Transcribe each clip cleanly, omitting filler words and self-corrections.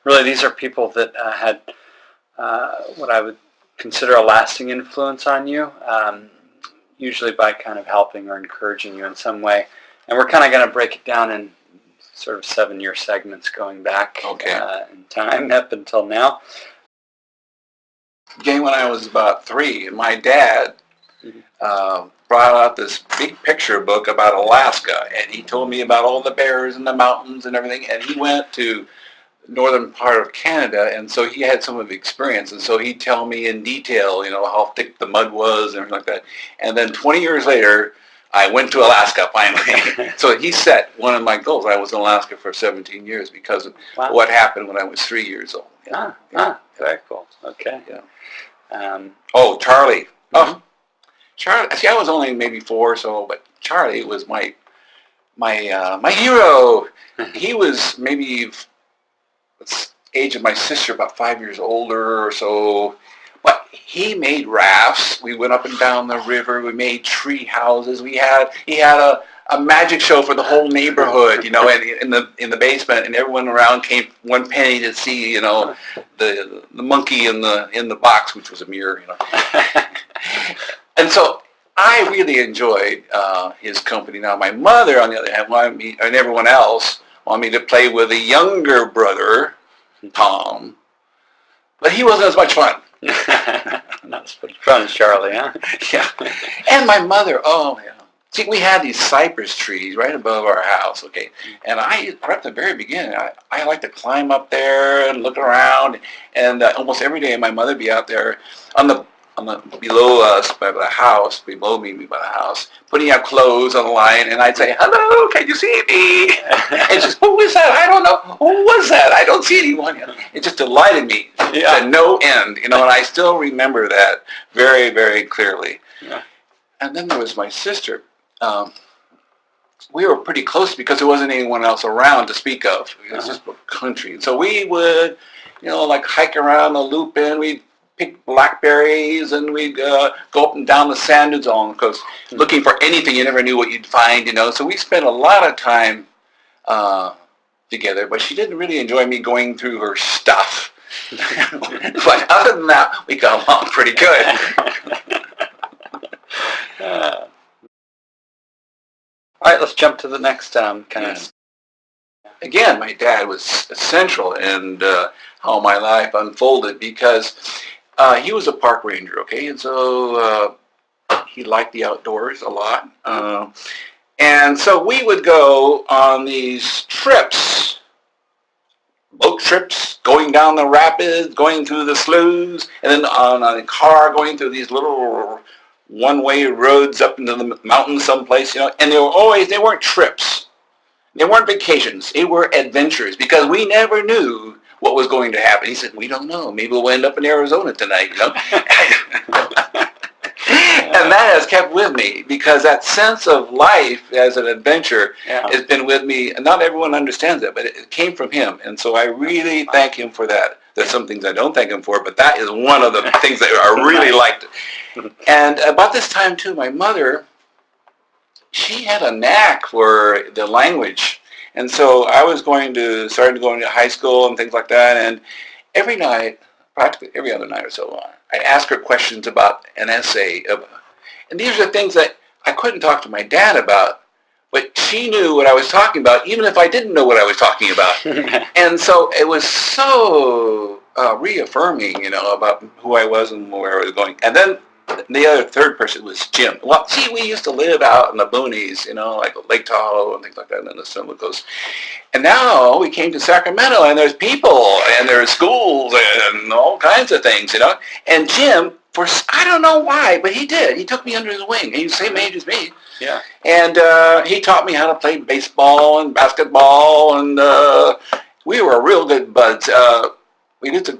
really these are people that had what I would consider a lasting influence on you, usually by kind of helping or encouraging you in some way. And we're kind of going to break it down in sort of 7-year segments going back in time up until now. Again, when I was about 3, my dad brought out this big picture book about Alaska, and he told me about all the bears and the mountains and everything, and he went to northern part of Canada, and so he had some of the experience, and so he'd tell me in detail, how thick the mud was and everything like that. And then 20 years later, I went to Alaska finally. So he set one of my goals. I was in Alaska for 17 years because of what happened when I was 3 years old. Very cool. Okay. Yeah. Charlie. Mm-hmm. Oh, Charlie. See, I was only maybe 4 or so, but Charlie was my hero. He was maybe age of my sister, about 5 years older or so. But he made rafts. We went up and down the river. We made tree houses. He had a magic show for the whole neighborhood, and in the basement, and everyone around came 1 penny to see, the monkey in the box, which was a mirror, And so I really enjoyed his company. Now my mother, on the other hand, wanted me, and everyone else, wanted me to play with a younger brother, Tom, but he wasn't as much fun. Not as much fun as Charlie, huh? Yeah. And my mother, see, we had these cypress trees right above our house, okay? And right at the very beginning, I like to climb up there and look around, and almost every day my mother would be out there on the below us by the house, below me by the house, putting out clothes on the line, and I'd say, "Hello, can you see me?" And she's, "Who is that? I don't know. Who was that? I don't see anyone." It just delighted me to no end, and I still remember that very, very clearly. Yeah. And then there was my sister. We were pretty close because there wasn't anyone else around to speak of. It was just a country. So we would, hike around the loop, and we'd pick blackberries, and we'd go up and down the sand dunes because looking for anything, you never knew what you'd find, So we spent a lot of time together, but she didn't really enjoy me going through her stuff. But other than that, we got along pretty good. All right, let's jump to the next kind of... Again, my dad was essential in how my life unfolded because he was a park ranger, okay? And so he liked the outdoors a lot. And so we would go on these trips, boat trips, going down the rapids, going through the sloughs, and then on a car going through these little one-way roads up into the mountains someplace, and they weren't trips. They weren't vacations. They were adventures because we never knew what was going to happen. He said, "We don't know. Maybe we'll end up in Arizona tonight." And that has kept with me because that sense of life as an adventure has been with me. And not everyone understands it, but it came from him. And so I really thank him for that. There's some things I don't thank him for, but that is one of the things that I really liked. And about this time, too, my mother, she had a knack for the language. And so I was starting to go into high school and things like that. And every night, practically every other night or so, I'd ask her questions about an essay. And these are the things that I couldn't talk to my dad about, but she knew what I was talking about, even if I didn't know what I was talking about. And so it was so reaffirming, about who I was and where I was going. And then the third person was Jim. Well, see, we used to live out in the boonies, like Lake Tahoe and things like that, and then the Summer Coast. And now we came to Sacramento, and there's people, and there's schools, and all kinds of things, And Jim, I don't know why, but he did. He took me under his wing. He was the same age as me. Yeah. And he taught me how to play baseball and basketball, and we were real good buds. We used to,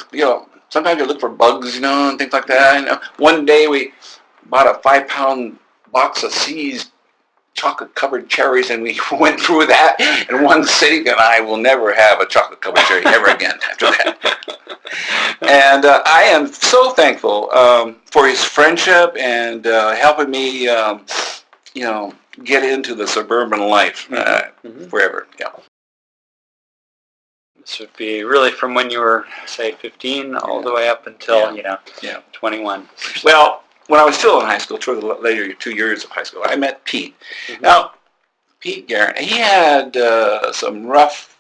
sometimes you look for bugs, and things like that. One day we bought a 5-pound box of See's chocolate-covered cherries, and we went through that in one sitting, and I will never have a chocolate-covered cherry ever again after that. And I am so thankful for his friendship and helping me, get into the suburban life forever. Yeah. This would be really from when you were, say, 15 all the way up until, 21. Well, when I was still in high school, toward the later 2 years of high school, I met Pete. Mm-hmm. Now, Pete Garrett, he had some rough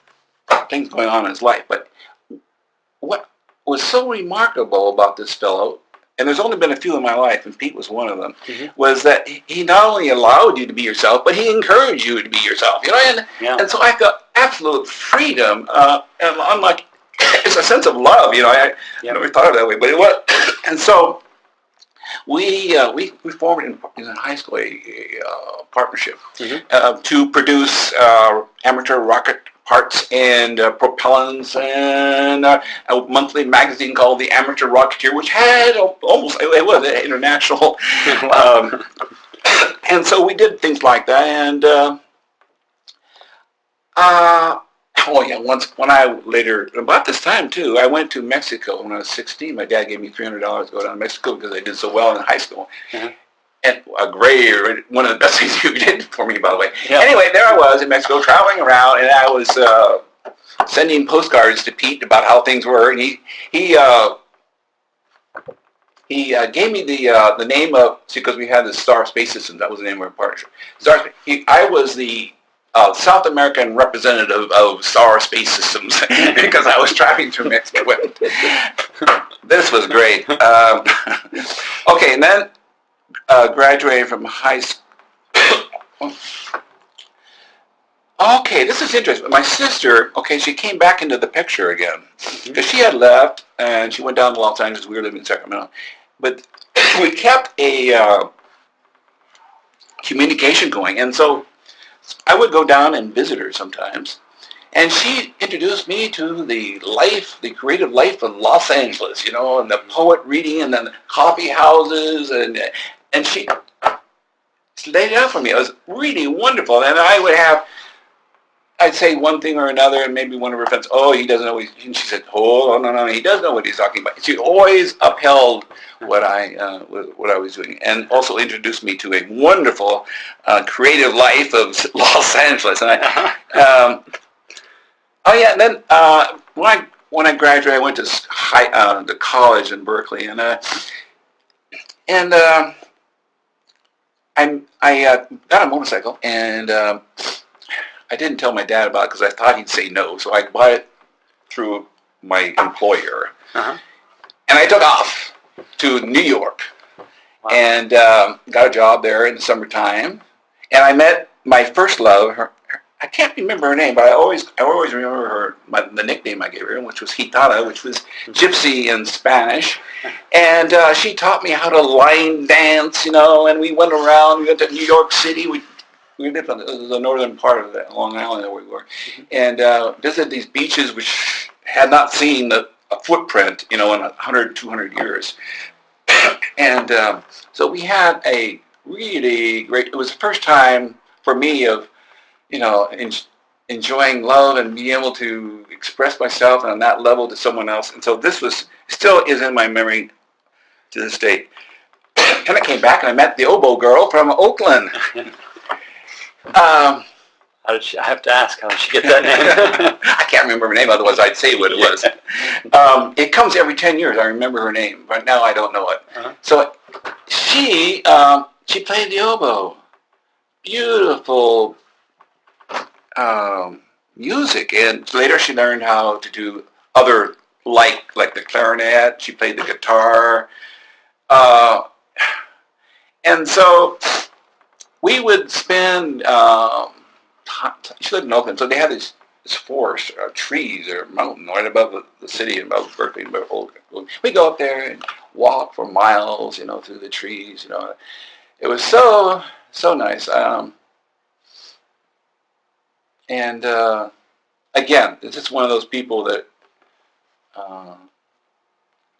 things going on in his life, but what was so remarkable about this fellow, and there's only been a few in my life, and Pete was one of them, was that he not only allowed you to be yourself, but he encouraged you to be yourself. And so I felt absolute freedom, and unlike, it's a sense of love. I never thought of it that way, but it was. And so we formed in high school a partnership to produce amateur rocket parts and propellants, and a monthly magazine called The Amateur Rocketeer, which had it was an international. And so we did things like that, and once when I later, about this time too, I went to Mexico when I was 16. My dad gave me $300 to go down to Mexico because I did so well in high school. And one of the best things you did for me, by the way. Yeah. Anyway, there I was in Mexico traveling around, and I was sending postcards to Pete about how things were, and he gave me the name of, because we had the Star Space Systems. That was the name of our partnership. I was the South American representative of Star Space Systems because I was traveling through Mexico. This was great. Okay, and then graduated from high school. Okay, this is interesting. My sister, she came back into the picture again because she had left and she went down to Los Angeles. We were living in Sacramento, but we kept a communication going, and so I would go down and visit her sometimes, and she introduced me to the creative life of Los Angeles, and the poet reading, and then the coffee houses, and she laid it out for me. It was really wonderful, and I'd say one thing or another, and maybe one of her friends, he doesn't know and she said, no, he does know what he's talking about. She always upheld what I was doing, and also introduced me to a wonderful creative life of Los Angeles. And and then when I graduated, I went to college in Berkeley, and I got a motorcycle, and I didn't tell my dad about it because I thought he'd say no, so I bought it through my employer. And I took off to New York and got a job there in the summertime. And I met my first love. I can't remember her name, but I always remember the nickname I gave her, which was Gitana, which was gypsy in Spanish. And she taught me how to line dance, and we went around. We went to New York City. We lived on the northern part of Long Island where we were, and visited these beaches which had not seen a footprint, in 100, 200 years. And so we had a really great, it was the first time for me of, enjoying love and being able to express myself on that level to someone else. And so this still is in my memory to this day. And I came back and I met the oboe girl from Oakland. I have to ask, how did she get that name? I can't remember her name, otherwise I'd say what it was. It comes every 10 years. I remember her name, but now I don't know it. So she played the oboe. Beautiful music, and later she learned how to do other, like the clarinet. She played the guitar. And so we would spend, she lived in Oakland, so they had this forest, trees or mountain right above the city, above Berkeley. We'd go up there and walk for miles, through the trees, It was so nice. And again, it's just one of those people that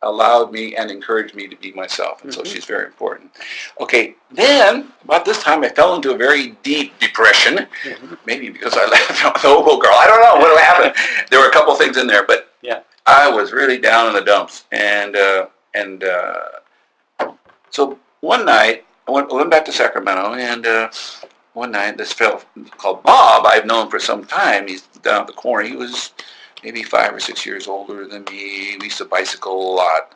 allowed me and encouraged me to be myself, and so she's very important. Okay, then about this time I fell into a very deep depression, maybe because I left the oboe girl. I don't know what happened. There were a couple things in there, but I was really down in the dumps, and so one night I went back to Sacramento, and one night this fellow called Bob, I've known for some time. He's down at the corner. He was maybe 5 or 6 years older than me. We used to bicycle a lot.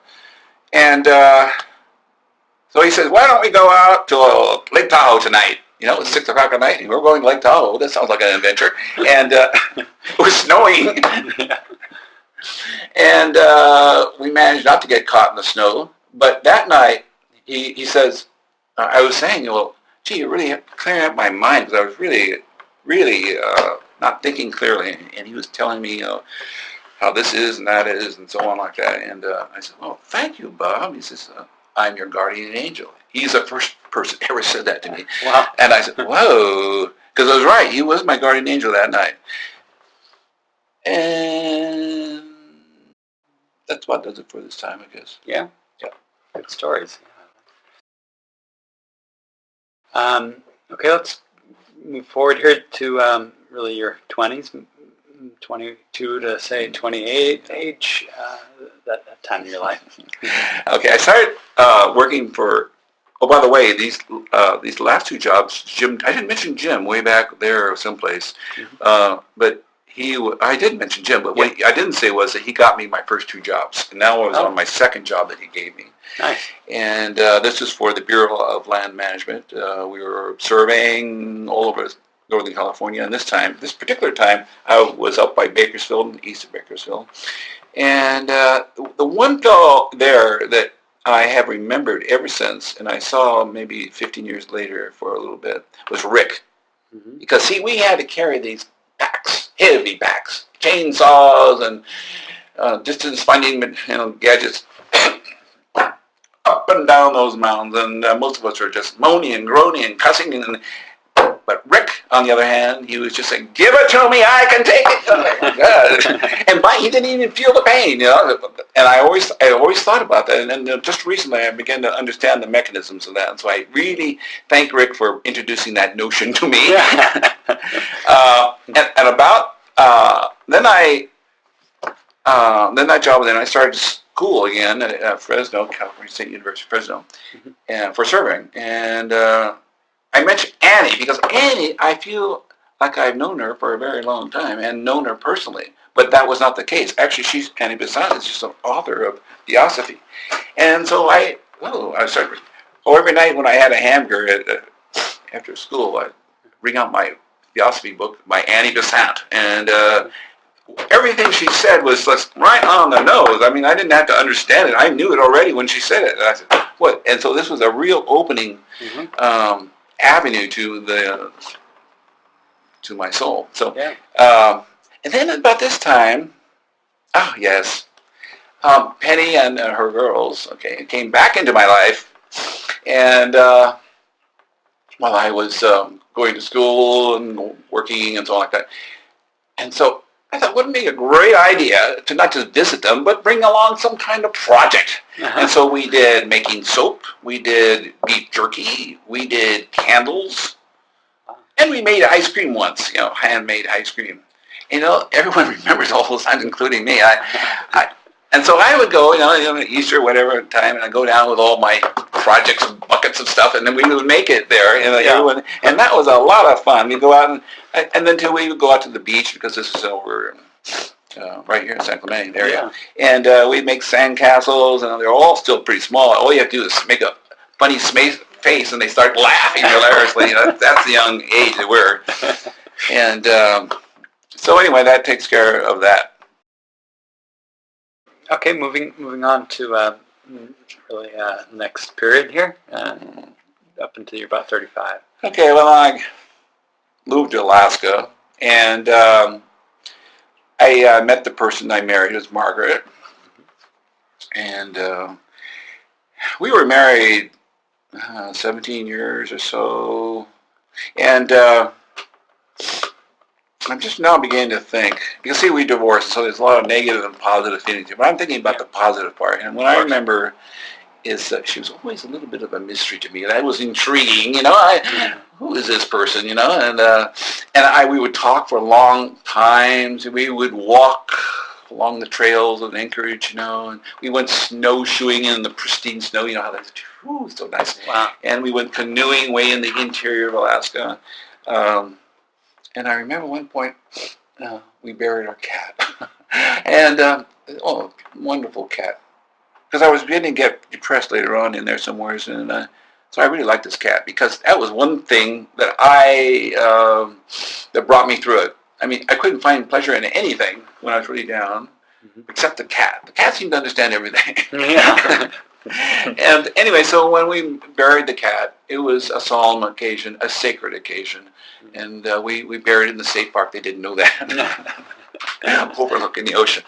And so he says, why don't we go out to Lake Tahoe tonight? You know, it's 6 o'clock at night, and we're going to Lake Tahoe. That sounds like an adventure. And it was snowing. And we managed not to get caught in the snow. But that night, he says, I was saying, well, gee, you're really clearing up my mind, because I was really not thinking clearly. And he was telling me, you know, how this is and that is and so on like that. And I said, well, thank you, Bob. He says, I'm your guardian angel. He's the first person ever said that to me. Wow. And I said, whoa, because I was right. He was my guardian angel that night. And that's what does it for this time, I guess. Yeah. Yeah. Good stories. Okay, let's move forward here to really your 20s, 22 to say 28 age, that time in your life. Okay, I started working for. Oh, by the way, these last 2 jobs, Jim. I didn't mention Jim way back there someplace, but I did mention Jim. But what I didn't say was that he got me my first 2 jobs, and now I was on my second job that he gave me. Nice. And this is for the Bureau of Land Management. We were surveying all over Northern California, and this particular time, I was up by Bakersfield, east of Bakersfield. And the one fellow there that I have remembered ever since, and I saw maybe 15 years later for a little bit, was Rick. Mm-hmm. Because, see, we had to carry these packs, heavy packs, chainsaws and distance finding gadgets up and down those mountains, and most of us were just moaning and groaning and cussing. But Rick, on the other hand, he was just saying, "Give it to me, I can take it." Oh my God. And he didn't even feel the pain, you know. And I always thought about that. And then just recently, I began to understand the mechanisms of that. And so I really thank Rick for introducing that notion to me. And about then that job, then I started school again at Fresno, California State University, Fresno, and for surveying. And I mentioned Annie because Annie, I feel like I've known her for a very long time and known her personally, but that was not the case. Actually, Annie Besant is just an author of Theosophy. And so I started, every night when I had a hamburger after school, I'd bring out my Theosophy book by Annie Besant. And everything she said was just right on the nose. I mean, I didn't have to understand it. I knew it already when she said it. And I said, what? And so this was a real opening avenue to my soul. So, and then about this time, Penny and her girls, came back into my life, and while I was going to school and working and so on like that, and so I thought, wouldn't it be a great idea to not just visit them, but bring along some kind of project. And so we did making soap, we did beef jerky, we did candles, and we made ice cream once, handmade ice cream. Everyone remembers all those times, including me. And so I would go, Easter, whatever time, and I'd go down with all my projects and buckets of stuff, and then we would make it there. Everyone, and that was a lot of fun. We'd go out, and then we would go out to the beach, because this is over right here in San Clemente area. And we'd make sand castles, and they're all still pretty small. All you have to do is make a funny face, and they start laughing hilariously. That's the young age they were. And so anyway, that takes care of that. Okay, moving on to really next period here, up until you're about 35. Okay, well, I moved to Alaska, and I met the person I married. It was Margaret, and we were married 17 years or so, and I'm just now beginning to think, because see, we divorced, so there's a lot of negative and positive feelings here, but I'm thinking about the positive part. And what I remember is that she was always a little bit of a mystery to me. That was intriguing, who is this person, and we would talk for long times, and we would walk along the trails of Anchorage, and we went snowshoeing in the pristine snow, how that's so nice. Wow. And we went canoeing way in the interior of Alaska. And I remember one point, we buried our cat. And, wonderful cat. Because I was beginning to get depressed later on in there somewhere, and so I really liked this cat because that was one thing that that brought me through it. I mean, I couldn't find pleasure in anything when I was really down, except the cat. The cat seemed to understand everything. Yeah. And anyway, so when we buried the cat, it was a solemn occasion, a sacred occasion, and we buried it in the state park. They didn't know that, overlooking the ocean.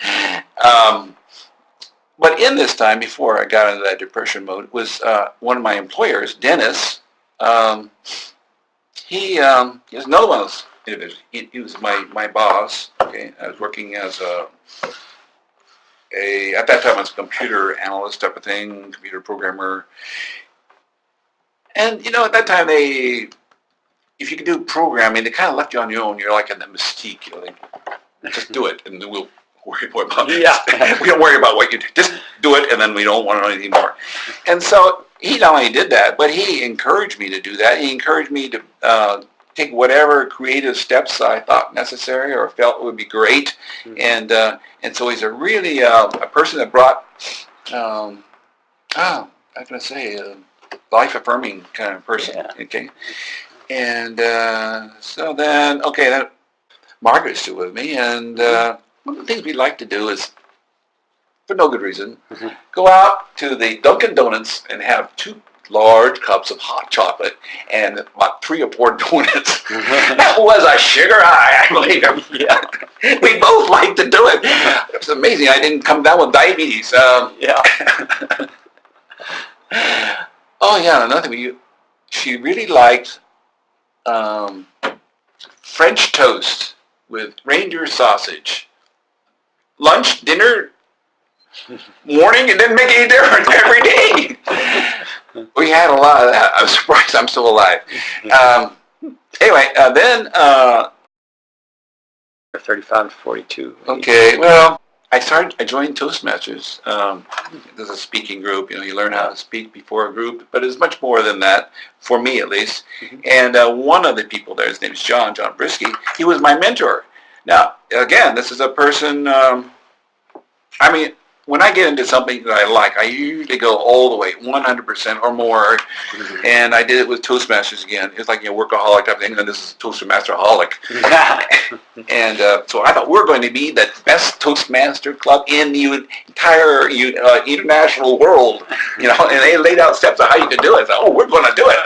But in this time, before I got into that depression mode, was one of my employers, Dennis. He was another one of those individuals. He was my boss. Okay, I was working as at that time I was a computer analyst type of thing, computer programmer. And at that time if you could do programming, they kind of left you on your own. You're like in the mystique. Just do it, and then we'll worry more about it. Yeah. We don't worry about what you do. Just do it, and then we don't want to know anything more. And so he not only did that, but he encouraged me to do that. He encouraged me to take whatever creative steps I thought necessary or felt would be great. Mm-hmm. And so he's a really a person that brought how can I say life-affirming kind of person. Yeah. Okay. And so then Margaret's still with me, and one of the things we like to do is, for no good reason, go out to the Dunkin' Donuts and have 2 large cups of hot chocolate and about 3 or 4 donuts. That was a sugar high, I believe. Yeah. We both liked to do it. It was amazing. I didn't come down with diabetes. Yeah. Oh, yeah, another thing. She really liked French toast with reindeer sausage. Lunch, dinner, morning, it didn't make any difference every day. We had a lot of that. I'm surprised I'm still alive. Anyway, then 35 to 42. Okay, well, I joined Toastmasters. There's a speaking group. You learn how to speak before a group, but it's much more than that, for me at least. And one of the people there, his name is John Brisky. He was my mentor. Now, again, this is a person, when I get into something that I like, I usually go all the way, 100% or more. And I did it with Toastmasters again. It's like workaholic type of thing, and this is Toastmasterholic. And so I thought we're going to be the best Toastmaster club in the entire international world. And they laid out steps of how you could do it. So, we're going to do it.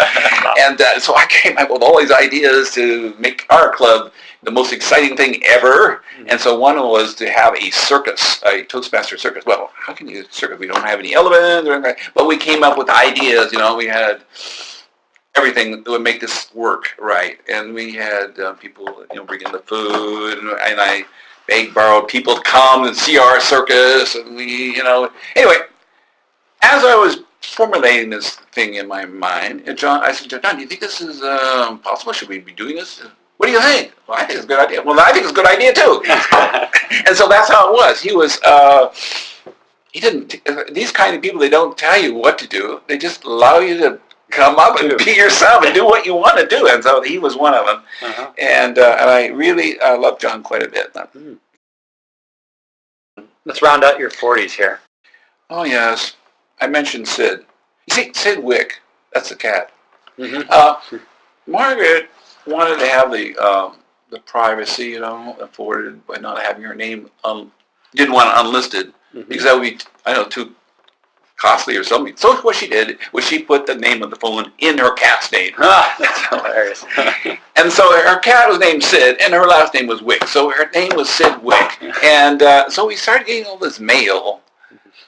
And so I came up with all these ideas to make our club the most exciting thing ever. And so one was to have a circus, a Toastmaster circus. Well, how can you circus? We don't have any elements or anything. But we came up with ideas. We had everything that would make this work right. And we had people, bring in the food, and I borrowed people to come and see our circus. And we, anyway, as I was formulating this thing in my mind, I said, John, do you think this is possible? Should we be doing this? What do you think? Well, I think it's a good idea. Well, I think it's a good idea too. And so that's how it was. He didn't, these kind of people, they don't tell you what to do. They just allow you to come up and be yourself and do what you want to do. And so he was one of them. And I really love John quite a bit. Let's round out your 40s here. Oh, yes. I mentioned Sid. You see, Sid Wick, that's the cat. Margaret wanted to have the privacy, afforded by not having her name, didn't want it unlisted, because that would be, too costly or something. So what she did was she put the name of the phone in her cat's name. That's hilarious. And so her cat was named Sid, and her last name was Wick. So her name was Sid Wick. And so we started getting all this mail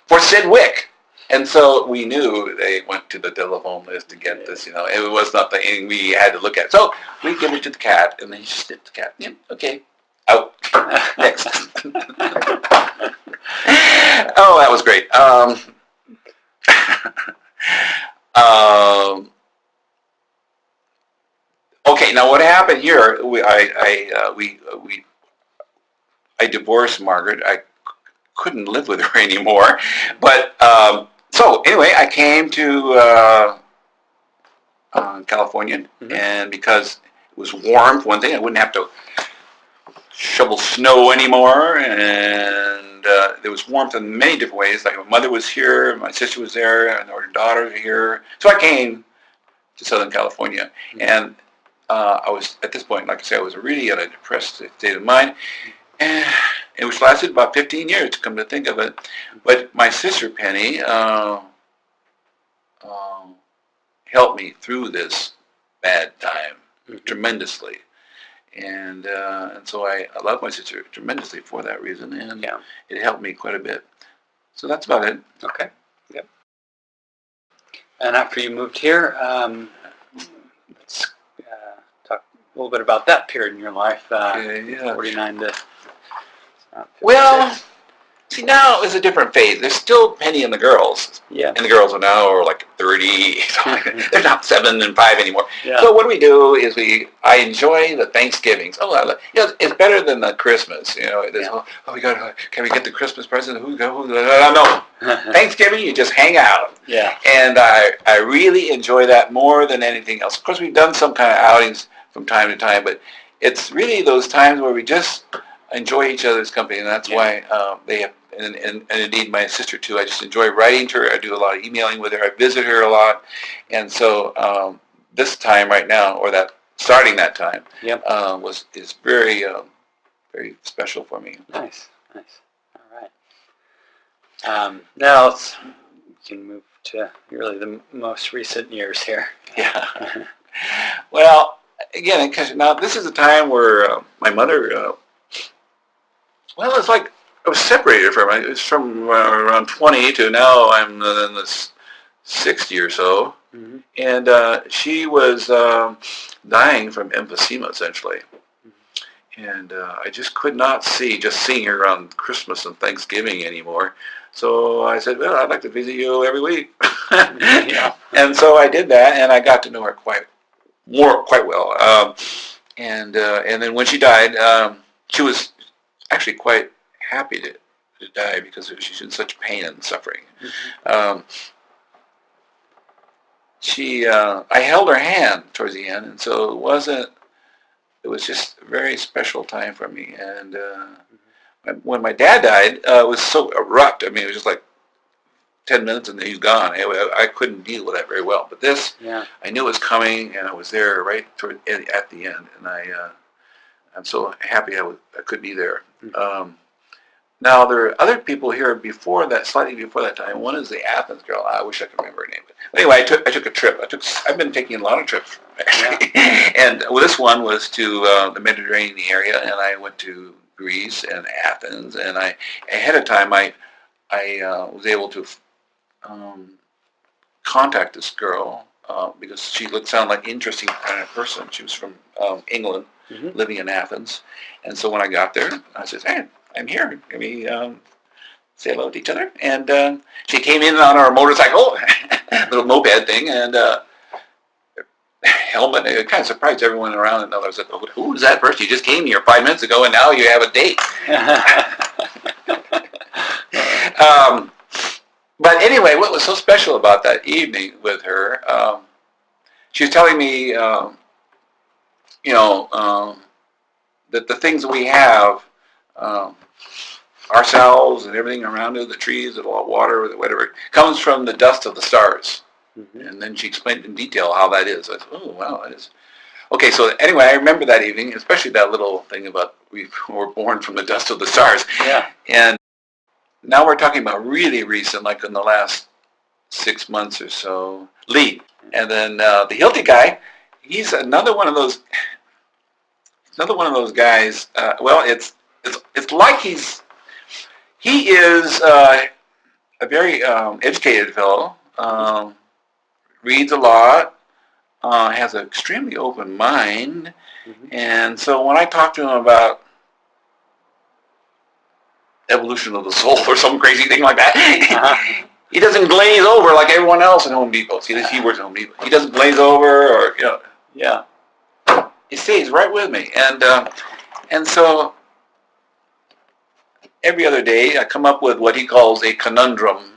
for Sid Wick. And so we knew they went to the telephone list to get this, It was not the thing we had to look at. So we give it to the cat, and then he snipped the cat. Yeah, okay. Out. Next. Oh, that was great. Okay, now what happened here, I divorced Margaret. I couldn't live with her anymore. But so anyway, I came to California, and because it was warm, for one thing, I wouldn't have to shovel snow anymore, and there was warmth in many different ways. Like my mother was here, my sister was there, and our daughter was here. So I came to Southern California, and I was, at this point, like I said, I was really in a depressed state of mind, and which lasted about 15 years, to come to think of it. But my sister Penny helped me through this bad time tremendously. And so I love my sister tremendously for that reason, and it helped me quite a bit. So that's about it. Okay. Yep. And after you moved here, let's talk a little bit about that period in your life, 49 to... Well, see, now it's a different phase. There's still Penny and the girls. Yeah. And the girls are now like 30. They're not 7 and 5 anymore. Yeah. So what do is I enjoy the Thanksgivings. It's better than the Christmas. Can we get the Christmas present? No. Thanksgiving, you just hang out. Yeah. And I really enjoy that more than anything else. Of course, we've done some kind of outings from time to time, but it's really those times where we just enjoy each other's company, and that's why they have, and indeed my sister too. I just enjoy writing to her. I do a lot of emailing with her. I visit her a lot, and so this time right now, or starting that time, is very very special for me. Nice. All right. Now we can move to really the most recent years here. Yeah. Well, again, because now this is a time where my mother. Well, it's like I was separated from her. It's from around 20 to now I'm in the 60 or so. Mm-hmm. And she was dying from emphysema, essentially. Mm-hmm. And I just could not seeing her around Christmas and Thanksgiving anymore. So I said, well, I'd like to visit you every week. Yeah. And so I did that, and I got to know her quite well. And then when she died, she was actually quite happy to die because she's in such pain and suffering. Mm-hmm. I held her hand towards the end, and so it was just a very special time for me. And when my dad died, it was so abrupt. I mean, it was just like 10 minutes and then he's gone. I couldn't deal with that very well. But this, I knew it was coming, and I was there right at the end, and I'm so happy I could be there. Mm-hmm. Now, there are other people here slightly before that time. One is the Athens girl. I wish I could remember her name. But anyway, I took a trip. I've been taking a lot of trips, actually. Yeah. And this one was to the Mediterranean area, and I went to Greece and Athens. And ahead of time, I was able to contact this girl because she sounded like an interesting kind of person. She was from England. Mm-hmm. Living in Athens. And so when I got there, I said, hey, I'm here. Can we say hello to each other? And she came in on our motorcycle, little moped thing, and helmet. It kind of surprised everyone around. And I was like, who is that person? You just came here 5 minutes ago, and now you have a date. But anyway, what was so special about that evening with her, she was telling me, that the things that we have, ourselves and everything around us, the trees, the water, whatever, comes from the dust of the stars. Mm-hmm. And then she explained in detail how that is. I said, oh, wow, that is. Okay, so anyway, I remember that evening, especially that little thing about we were born from the dust of the stars. Yeah. And now we're talking about really recent, like in the last 6 months or so, Lee. And then the Hilti guy, he's another one of those guys. Well, it's like he is a very educated fellow. Reads a lot. Has an extremely open mind. Mm-hmm. And so when I talk to him about evolution of the soul or some crazy thing like that, he doesn't glaze over like everyone else in Home Depot. See, he works at Home Depot. He doesn't glaze over or, yeah. He stays right with me. And so every other day I come up with what he calls a conundrum,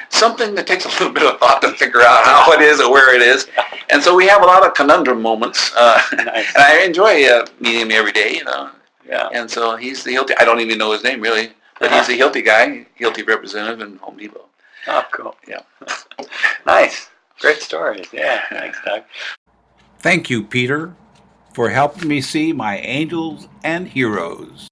something that takes a little bit of thought to figure out how it is or where it is. And so we have a lot of conundrum moments. Nice. And I enjoy meeting him every day, Yeah. And so he's the Hilti. I don't even know his name really, but he's the Hilti guy, Hilti representative in Home Depot. Oh, cool. Yeah. Nice. Great stories. Yeah. Thanks, Doug. Thank you, Peter, for helping me see my angels and heroes.